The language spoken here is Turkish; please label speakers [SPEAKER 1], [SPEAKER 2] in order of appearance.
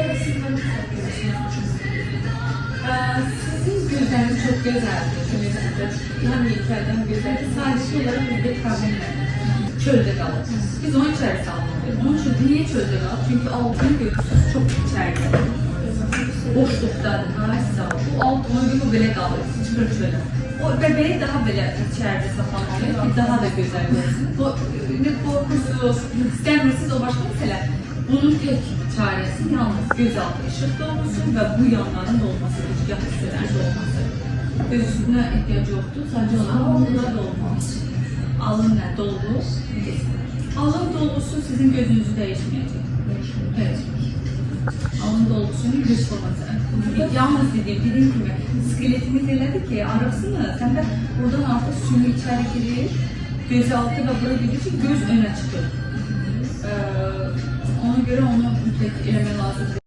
[SPEAKER 1] Evet, siz hangi düşünüyorsunuz?
[SPEAKER 2] Sizin gözleriniz çok güzeldi. Hem ilkel hem güzeldi. Sadece olarak bizde problem var. Çölde kalır. Biz onu içeri salmalıyız. Onun için niye çölde kalır? Çünkü altın görürsünüz çok içeride. Boşluktadır, daha sağ. Bu alt ona göre belə qalır, çıxır çölə. O bəbəyi daha belə içəride saxlamalıyıq ki, daha da gözəl görsün. Ne korkusuz, istəmirsiniz o başqa məsələ. Bunun tek çaresi yalnız gözaltı ışıq dolgusu və bu yanların dolması, rüzgar hissələrin dolması. Göz üstünə ehtiyac yoxdur, sadəcə olaraq burada dolmalı. Alın nə? Dolgu. Alın dolgusu sizin gözünüzü dəyişməyəcək. Evet. Alın dolgusunun göz forması. Yalnız dediğim gibi skeletimiz elədi ki arasını sen de buradan artık sümü içeri girir, gözaltı ve bura girir ki göz öne çıkır. Ona göre onu mütləq eləmək lazımdır.